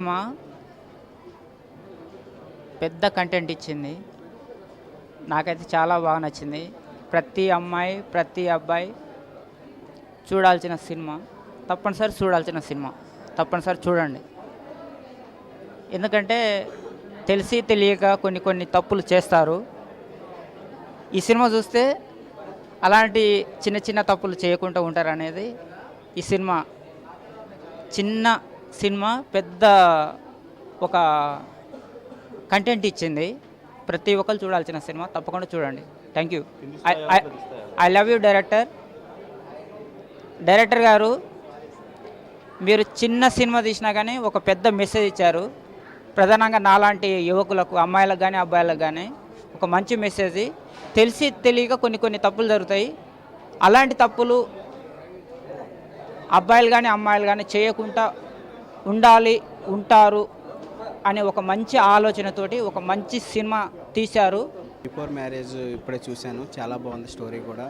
Cinema పెద్ద content ఇచ్చింది. నాకైతే చాలా బాగా నచ్చింది. ప్రతి అమ్మాయి ప్రతి అబ్బాయి చూడాల్సిన సినిమా, తప్పనిసరి చూడాల్సిన సినిమా, తప్పనిసరి చూడండి. ఎందుకంటే తెలిసి తెలియక కొన్ని కొన్ని తప్పులు చేస్తారు. ఈ సినిమా చూస్తే అలాంటి చిన్న చిన్న తప్పులు చేయకుండా ఉంటారు అనేది ఈ సినిమా. చిన్న సినిమా పెద్ద ఒక కంటెంట్ ఇచ్చింది. ప్రతి ఒక్కరు చూడాల్సిన సినిమా, తప్పకుండా చూడండి. Thank you. I love you director గారు. మీరు చిన్న సినిమా తీసినా కానీ ఒక పెద్ద మెసేజ్ ఇచ్చారు. ప్రధానంగా నాలాంటి యువకులకు, అమ్మాయిలకు కానీ అబ్బాయిలకు కానీ ఒక మంచి మెసేజ్. తెలిసి తెలియక కొన్ని కొన్ని తప్పులు జరుగుతాయి. అలాంటి తప్పులు అబ్బాయిలు కానీ అమ్మాయిలు కానీ చేయకుండా ఉంటారు అనే ఒక మంచి ఆలోచనతోటి ఒక మంచి సినిమా తీశారు. బిఫోర్ మ్యారేజ్ ఇప్పుడే చూశాను, చాలా బాగుంది స్టోరీ కూడా.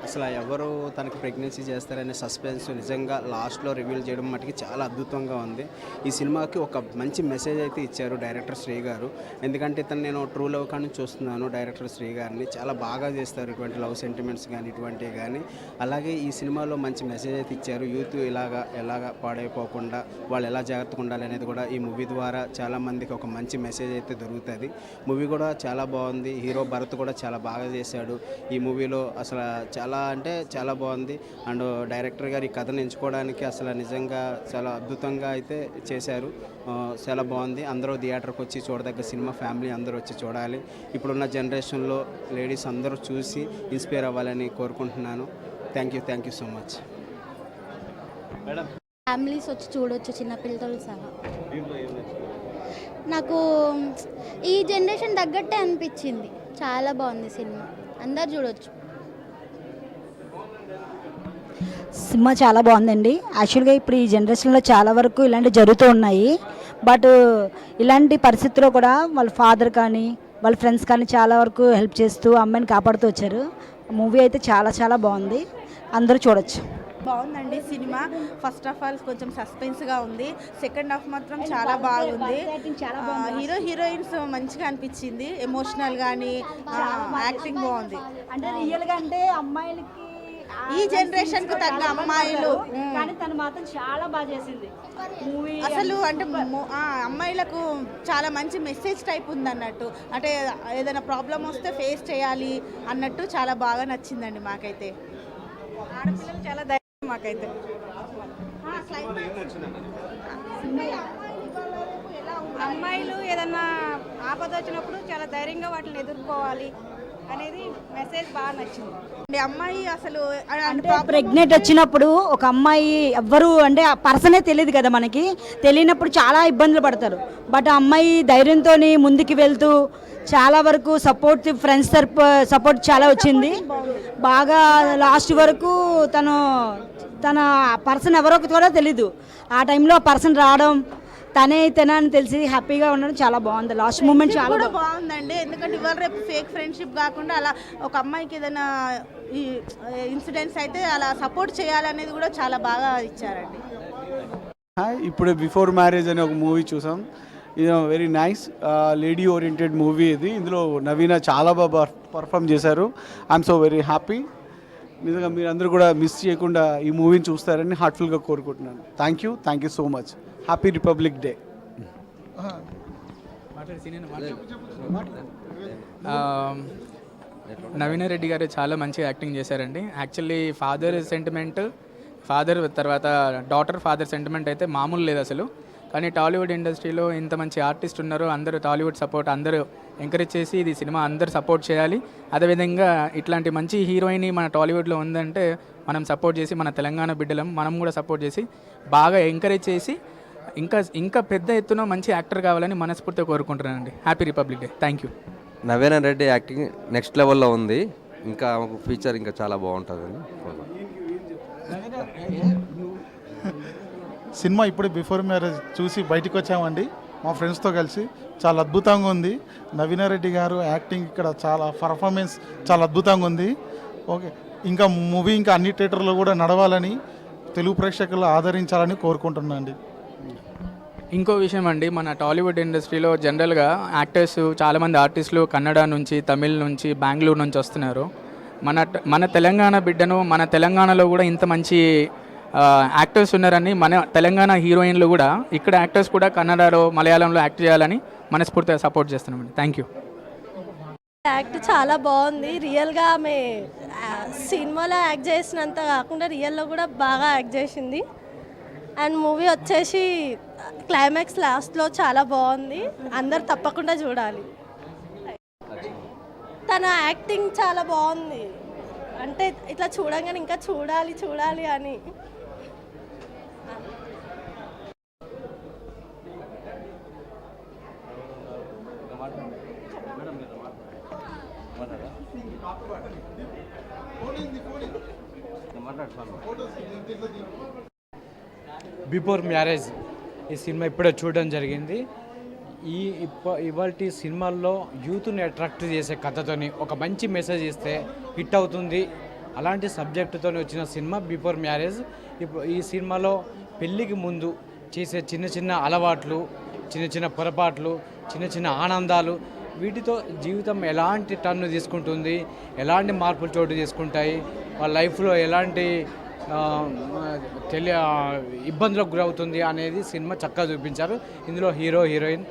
అసలు ఎవరు తనకి ప్రెగ్నెన్సీ చేస్తారనే సస్పెన్స్ నిజంగా లాస్ట్లో రివీల్ చేయడం మటుకి చాలా అద్భుతంగా ఉంది. ఈ సినిమాకి ఒక మంచి మెసేజ్ అయితే ఇచ్చారు డైరెక్టర్ శ్రీ గారు. ఎందుకంటే ఇతను నేను ట్రూ లవ్ కానీ చూస్తున్నాను డైరెక్టర్ శ్రీ గారిని. చాలా బాగా చేస్తారు ఇటువంటి లవ్ సెంటిమెంట్స్ కానీ ఇటువంటివి కానీ. అలాగే ఈ సినిమాలో మంచి మెసేజ్ అయితే ఇచ్చారు. యూత్ ఎలాగా పాడైపోకుండా వాళ్ళు ఎలా జాగ్రత్తగా ఉండాలి అనేది కూడా ఈ మూవీ ద్వారా చాలామందికి ఒక మంచి మెసేజ్ అయితే దొరుకుతుంది. మూవీ కూడా చాలా బాగుంది. హీరో భరత్ కూడా చాలా బాగా చేశాడు ఈ మూవీలో. అసలు చాలా అంటే చాలా బాగుంది. అండ్ డైరెక్టర్ గారు ఈ కథను ఎంచుకోవడానికి అసలు నిజంగా చాలా అద్భుతంగా అయితే చేశారు. చాలా బాగుంది. అందరూ థియేటర్కి వచ్చి చూడదగ్గ సినిమా. ఫ్యామిలీ అందరూ వచ్చి చూడాలి. ఇప్పుడున్న జనరేషన్లో లేడీస్ అందరూ చూసి ఇన్స్పైర్ అవ్వాలని కోరుకుంటున్నాను. Thank you so much. Families వచ్చి చూడొచ్చు, చిన్నపిల్లలతో సహా. నాకు ఈ జనరేషన్ తగ్గట్టే అనిపించింది. చాలా బాగుంది సినిమా, అందరు చూడొచ్చు. సినిమా చాలా బాగుందండి. యాక్చువల్గా ఇప్పుడు ఈ జనరేషన్లో చాలా వరకు ఇలాంటివి జరుగుతూ ఉన్నాయి. బట్ ఇలాంటి పరిస్థితుల్లో కూడా వాళ్ళ ఫాదర్ కానీ వాళ్ళ ఫ్రెండ్స్ కానీ చాలా వరకు హెల్ప్ చేస్తూ అమ్మాయిని కాపాడుతూ వచ్చారు. మూవీ అయితే చాలా చాలా బాగుంది, అందరూ చూడొచ్చు. బాగుందండి సినిమా. ఫస్ట్ ఆఫ్ ఆల్ కొంచెం సస్పెన్స్గా ఉంది. సెకండ్ హాఫ్ మాత్రం చాలా బాగుంది. హీరోయిన్స్ మంచిగా అనిపించింది. ఎమోషనల్ కానీ యాక్టింగ్ బాగుంది. అంటే రియల్గా అంటే అమ్మాయిలకి ఈ జనరేషన్ కు తగ్గ అమ్మాయిలు కానీ తను మాత్రం చాలా బాగా చేసింది మూవీ. అసలు అంటే అమ్మాయిలకు చాలా మంచి మెసేజ్ టైప్ ఉంది అన్నట్టు. అంటే ఏదైనా ప్రాబ్లం వస్తే ఫేస్ చేయాలి అన్నట్టు చాలా బాగా నచ్చిందండి మాకైతే. ఆడపిల్లలు చాలా ధైర్యం మాకైతే. అమ్మాయిలు ఏదన్నా ఆపద వచ్చినప్పుడు చాలా ధైర్యంగా వాటిని ఎదుర్కోవాలి అనేది మెసేజ్ బాగా నచ్చింది. అమ్మాయి అసలు అంటే ప్రెగ్నెంట్ వచ్చినప్పుడు ఒక అమ్మాయి ఎవ్వరు అంటే ఆ పర్సనే తెలియదు కదా, మనకి తెలియనప్పుడు చాలా ఇబ్బందులు పడతారు. బట్ ఆ అమ్మాయి ధైర్యంతో ముందుకు వెళ్తూ చాలా వరకు సపోర్ట్, ఫ్రెండ్స్ సపోర్ట్ చాలా వచ్చింది బాగా. లాస్ట్ వరకు తన పర్సన్ ఎవరో కూడా తెలీదు. ఆ టైంలో ఆ పర్సన్ రావడం, తనే అని తెలిసి హ్యాపీగా ఉండడం చాలా బాగుంది. లాస్ట్ మూమెంట్ చాలా బాగుందండి. ఎందుకంటే ఇవాళ రేపు ఫేక్ ఫ్రెండ్షిప్ కాకుండా అలా ఒక అమ్మాయికి ఏదైనా ఈ ఇన్సిడెంట్స్ అయితే అలా సపోర్ట్ చేయాలనేది కూడా చాలా బాగా ఇచ్చారండి. ఇప్పుడు బిఫోర్ మ్యారేజ్ అనే ఒక మూవీ చూసాం. ఇది very nice lady oriented movie. ఇందులో నవీన చాలా బాగా పర్ఫామ్ చేశారు. I'm so very happy. నిజంగా మీరందరూ కూడా మిస్ చేయకుండా ఈ మూవీని చూస్తారని హార్ట్ఫుల్గా కోరుకుంటున్నాను. Thank you so much. Happy republic day. Naveena Reddy garu చాలా మంచిగా యాక్టింగ్ చేశారండి. యాక్చువల్లీ ఫాదర్ తర్వాత ఫాదర్ సెంటిమెంట్ అయితే మామూలు లేదు అసలు. కానీ టాలీవుడ్ ఇండస్ట్రీలో ఇంత మంచి ఆర్టిస్ట్ ఉన్నారు. అందరూ టాలీవుడ్ సపోర్ట్ అందరూ ఎంకరేజ్ చేసి ఇది సినిమా అందరూ సపోర్ట్ చేయాలి. అదేవిధంగా ఇట్లాంటి మంచి హీరోయిన్ మన టాలీవుడ్లో ఉందంటే మనం సపోర్ట్ చేసి, మన తెలంగాణ బిడ్డలం మనం కూడా సపోర్ట్ చేసి బాగా ఎంకరేజ్ చేసి ఇంకా పెద్ద ఎత్తున మంచి యాక్టర్ కావాలని మనస్ఫూర్తిగా కోరుకుంటున్నానండి. Happy republic day. Thank you. Naveena Reddy acting next లెవెల్లో ఉంది. ఇంకా ఫ్యూచర్ ఇంకా చాలా బాగుంటుందని. సినిమా ఇప్పుడు బిఫోర్ మ్యారేజ్ చూసి బయటకు వచ్చామండి మా ఫ్రెండ్స్తో కలిసి. చాలా అద్భుతంగా ఉంది. నవీన రెడ్డి గారు యాక్టింగ్ ఇక్కడ చాలా పర్ఫార్మెన్స్ చాలా అద్భుతంగా ఉంది. ఓకే, ఇంకా మూవీ ఇంకా అన్ని థియేటర్లో కూడా నడవాలని, తెలుగు ప్రేక్షకులు ఆదరించాలని కోరుకుంటున్నాను అండి. ఇంకో విషయం అండి, మన టాలీవుడ్ ఇండస్ట్రీలో జనరల్గా యాక్టర్స్ చాలామంది ఆర్టిస్టులు కన్నడ నుంచి, తమిళ్ నుంచి, బెంగళూరు నుంచి వస్తున్నారు. మన తెలంగాణ బిడ్డను, మన తెలంగాణలో కూడా ఇంత మంచి యాక్టర్స్ ఉన్నారని, మన తెలంగాణ హీరోయిన్లు కూడా ఇక్కడ యాక్టర్స్ కూడా కన్నడలో, మలయాళంలో యాక్ట్ చేయాలని మనస్ఫూర్తిగా సపోర్ట్ చేస్తున్నామండి. Thank you. యాక్ట్ చాలా బాగుంది. రియల్గా ఆమె సినిమాలో యాక్ట్ చేసినంత కాకుండా రియల్లో కూడా బాగా యాక్ట్ చేసింది. అండ్ మూవీ వచ్చేసి క్లైమాక్స్ లాస్ట్లో చాలా బాగుంది. అందరు తప్పకుండా చూడాలి. తన యాక్టింగ్ చాలా బాగుంది. అంటే ఇట్లా చూడంగానే ఇంకా చూడాలి చూడాలి అని. బిఫోర్ మ్యారేజ్ ఈ సినిమా ఇప్పుడే చూడడం జరిగింది. ఇవాల్టి సినిమాల్లో యూత్ని అట్రాక్ట్ చేసే కథతోని ఒక మంచి మెసేజ్ ఇస్తే హిట్ అవుతుంది. అలాంటి సబ్జెక్టుతో వచ్చిన సినిమా బిఫోర్ మ్యారేజ్. ఈ సినిమాలో పెళ్ళికి ముందు చేసే చిన్న చిన్న అలవాట్లు, చిన్న చిన్న పొరపాట్లు, చిన్న చిన్న ఆనందాలు, వీటితో జీవితం ఎలాంటి టర్న్ తీసుకుంటుంది, ఎలాంటి మార్పులు చోటు చేసుకుంటాయి, వాళ్ళ లైఫ్లో ఎలాంటి ఇబ్బందులకు గురవుతుంది అనేది సినిమా చక్కగా చూపించారు. ఇందులో హీరోయిన్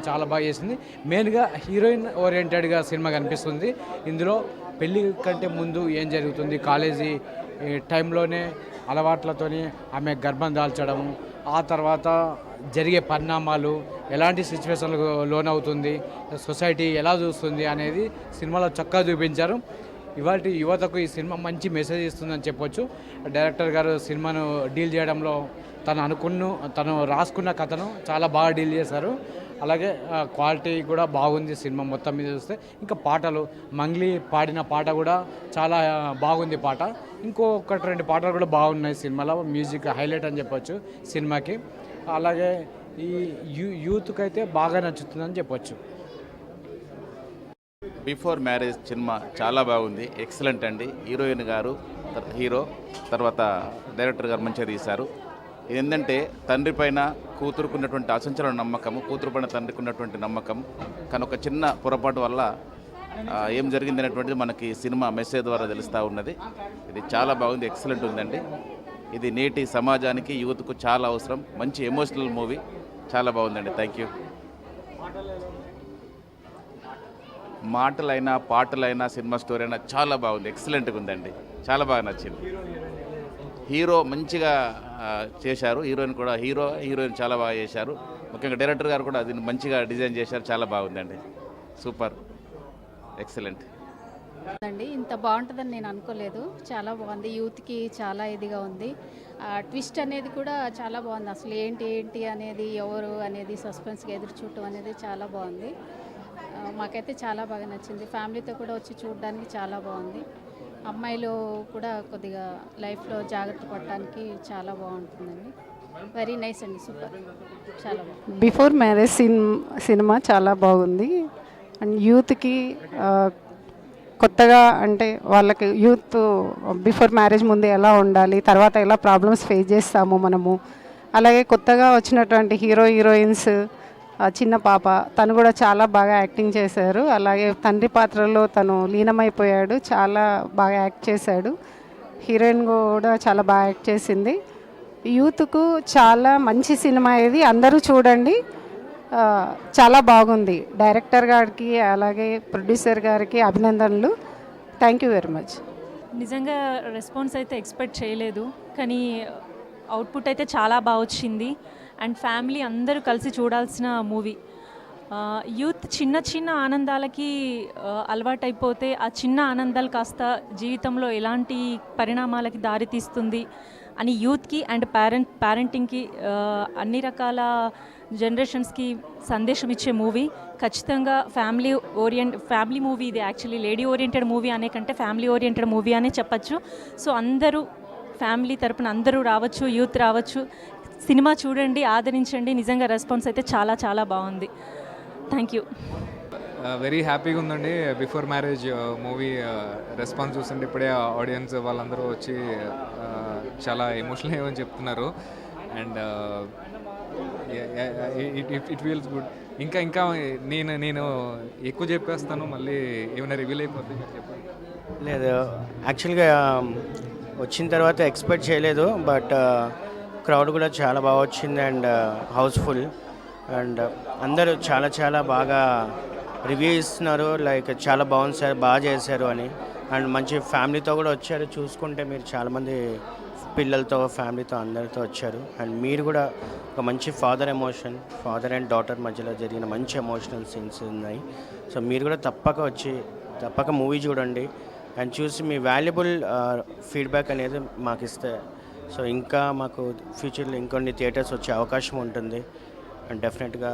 చాలా బాగా చేసింది. మెయిన్గా హీరోయిన్ ఓరియంటెడ్గా సినిమా కనిపిస్తుంది. ఇందులో పెళ్ళి కంటే ముందు ఏం జరుగుతుంది, కాలేజీ టైంలోనే అలవాట్లతోని ఆమె గర్భం దాల్చడము, ఆ తర్వాత జరిగే పరిణామాలు, ఎలాంటి సిచ్యువేషన్లకు లోనవుతుంది, సొసైటీ ఎలా చూస్తుంది అనేది సినిమాలో చక్కగా చూపించారు. ఇవాళ యువతకు ఈ సినిమా మంచి మెసేజ్ ఇస్తుందని చెప్పొచ్చు. డైరెక్టర్ గారు సినిమాను డీల్ చేయడంలో తను రాసుకున్న కథను చాలా బాగా డీల్ చేశారు. అలాగే క్వాలిటీ కూడా బాగుంది సినిమా మొత్తం మీద చూస్తే. ఇంకా పాటలు, మంగ్లీ పాడిన పాట కూడా చాలా బాగుంది పాట. ఇంకొకటి 2 పాటలు కూడా బాగున్నాయి సినిమాలో. మ్యూజిక్ హైలైట్ అని చెప్పొచ్చు సినిమాకి. అలాగే ఈ యూత్కి అయితే బాగా నచ్చుతుందని చెప్పొచ్చు. బిఫోర్ మ్యారేజ్ సినిమా చాలా బాగుంది. ఎక్సలెంట్ అండి. హీరోయిన్ గారు, హీరో, తర్వాత డైరెక్టర్ గారు మంచిగా తీశారు. ఏంటంటే తండ్రి పైన కూతురుకున్నటువంటి అసంచలన నమ్మకము, కూతురు పైన తండ్రికి ఉన్నటువంటి నమ్మకం, కానీ ఒక చిన్న పొరపాటు వల్ల ఏం జరిగింది అనేటువంటిది మనకి సినిమా మెసేజ్ ద్వారా తెలుస్తూ ఉన్నది. ఇది చాలా బాగుంది, ఎక్సలెంట్ ఉందండి. ఇది నేటి సమాజానికి, యూత్కు చాలా అవసరం. మంచి ఎమోషనల్ మూవీ, చాలా బాగుందండి. Thank you. మాటలైనా పాటలైనా సినిమా స్టోరీ అయినా చాలా బాగుంది, ఎక్సలెంట్గా ఉందండి. చాలా బాగా నచ్చింది. హీరో మంచిగా చేశారు, హీరోయిన్ చాలా బాగా చేశారు. ముఖ్యంగా డైరెక్టర్ గారు కూడా దీన్ని మంచిగా డిజైన్ చేశారు. చాలా బాగుందండి, సూపర్, ఎక్సలెంట్ అండి. ఇంత బాగుంటుందని నేను అనుకోలేదు. చాలా బాగుంది. యూత్కి చాలా ఇదిగా ఉంది. ట్విస్ట్ అనేది కూడా చాలా బాగుంది. అసలు ఏంటి అనేది, ఎవరు అనేది సస్పెన్స్గా ఎదురు చూడటం అనేది చాలా బాగుంది. మాకైతే చాలా బాగా నచ్చింది. ఫ్యామిలీతో కూడా వచ్చి చూడడానికి చాలా బాగుంది. అమ్మాయిలు కూడా కొద్దిగా లైఫ్లో జాగ్రత్త పడటానికి చాలా బాగుంటుందండి. వెరీ నైస్ అండి, సూపర్, చాలా బాగుంది. బిఫోర్ మ్యారేజ్ సినిమా చాలా బాగుంది. అండ్ యూత్కి కొత్తగా, అంటే వాళ్ళకి యూత్ బిఫోర్ మ్యారేజ్ ముందు ఎలా ఉండాలి, తర్వాత ఎలా ప్రాబ్లమ్స్ ఫేస్ చేస్తాము మనము, అలాగే కొత్తగా వచ్చినటువంటి హీరోయిన్స్, చిన్న పాప తను కూడా చాలా బాగా యాక్టింగ్ చేశారు. అలాగే తండ్రి పాత్రలో తను లీనమైపోయాడు, చాలా బాగా యాక్ట్ చేశాడు. హీరోయిన్ కూడా చాలా బాగా యాక్ట్ చేసింది. యూత్కు చాలా మంచి సినిమా ఇది, అందరూ చూడండి. చాలా బాగుంది. డైరెక్టర్ గారికి అలాగే ప్రొడ్యూసర్ గారికి అభినందనలు. Thank you very much. నిజంగా రెస్పాన్స్ అయితే ఎక్స్పెక్ట్ చేయలేదు, కానీ అవుట్పుట్ అయితే చాలా బాగా వచ్చింది. అండ్ ఫ్యామిలీ అందరూ కలిసి చూడాల్సిన మూవీ. యూత్ చిన్న చిన్న ఆనందాలకి అలవాటైపోతే ఆ చిన్న ఆనందాలు కాస్త జీవితంలో ఎలాంటి పరిణామాలకి దారితీస్తుంది అని యూత్కి అండ్ పేరెంటింగ్కి అన్ని రకాల జనరేషన్స్కి సందేశం ఇచ్చే మూవీ. ఖచ్చితంగా ఫ్యామిలీ మూవీ ఇది. యాక్చువల్లీ లేడీ ఓరియంటెడ్ మూవీ అనే కంటే ఫ్యామిలీ ఓరియంటెడ్ మూవీ అనే చెప్పచ్చు. సో అందరూ ఫ్యామిలీ తరపున అందరూ రావచ్చు, యూత్ రావచ్చు, సినిమా చూడండి, ఆదరించండి. నిజంగా రెస్పాన్స్ అయితే చాలా చాలా బాగుంది. Thank you. వెరీ హ్యాపీగా ఉందండి. బిఫోర్ మ్యారేజ్ మూవీ రెస్పాన్స్ చూస్తుంటే ఇప్పుడే ఆడియన్స్ వాళ్ళందరూ వచ్చి చాలా ఎమోషనల్ ఏమని చెప్తున్నారు. And it feels good. ఇంకా ఇంకా నేను ఎక్కువ చెప్పేస్తాను, మళ్ళీ ఏమైనా రివీల్ అయిపోతుంది మీరు చెప్పండి. లేదు, యాక్చువల్గా వచ్చిన తర్వాత ఎక్స్పెక్ట్ చేయలేదు, బట్ క్రౌడ్ కూడా చాలా బాగా వచ్చింది అండ్ హౌస్ఫుల్ అండ్ అందరూ చాలా చాలా బాగా రివ్యూ ఇస్తున్నారు. లైక్ చాలా బాగుంది సార్, బాగా చేశారు అని. అండ్ మంచి ఫ్యామిలీతో కూడా వచ్చారు. చూసుకుంటే మీరు చాలామంది పిల్లలతో ఫ్యామిలీతో అందరితో వచ్చారు. అండ్ మీరు కూడా ఒక మంచి ఫాదర్ అండ్ డాటర్ మధ్యలో జరిగిన మంచి ఎమోషనల్ సీన్స్ ఉన్నాయి. సో మీరు కూడా తప్పక మూవీ చూడండి అండ్ చూసి మీ వాల్యుబుల్ ఫీడ్బ్యాక్ అనేది మాకు ఇస్తే, సో ఇంకా మాకు ఫ్యూచర్లో ఇంకొన్ని థియేటర్స్ వచ్చే అవకాశం ఉంటుంది అండ్ డెఫినెట్గా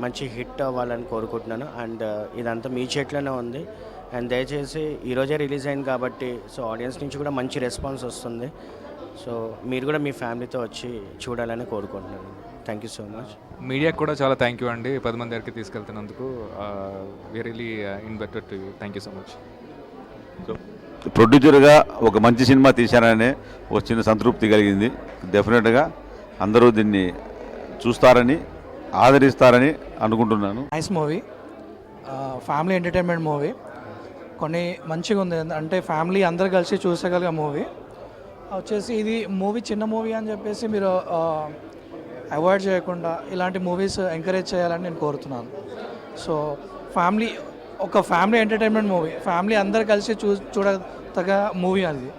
మంచి హిట్ అవ్వాలని కోరుకుంటున్నాను. అండ్ ఇదంతా మీ చేతిలోనే ఉంది. అండ్ దయచేసి ఈరోజే రిలీజ్ అయింది కాబట్టి సో ఆడియన్స్ నుంచి కూడా మంచి రెస్పాన్స్ వస్తుంది. సో మీరు కూడా మీ ఫ్యామిలీతో వచ్చి చూడాలని కోరుకుంటున్నాను. Thank you so much. మీడియాకి కూడా చాలా థ్యాంక్ యూ అండి, 10 మంది దగ్గరికి తీసుకెళ్తున్నందుకు. We really invited to you. Thank you so much. So ప్రొడ్యూసర్గా ఒక మంచి సినిమా తీశారనే ఒక చిన్న సంతృప్తి కలిగింది. డెఫినెట్గా అందరూ దీన్ని చూస్తారని, ఆదరిస్తారని అనుకుంటున్నాను. Nice movie, family entertainment movie. కొన్ని మంచిగా ఉంది, అంటే ఫ్యామిలీ అందరు కలిసి చూసగలిగే మూవీ వచ్చేసి. ఇది మూవీ చిన్న మూవీ అని చెప్పేసి మీరు అవాయిడ్ చేయకుండా ఇలాంటి మూవీస్ ఎంకరేజ్ చేయాలని నేను కోరుతున్నాను. So family entertainment movie, family అందరు కలిసి చూడతగ్గ మూవీ అది.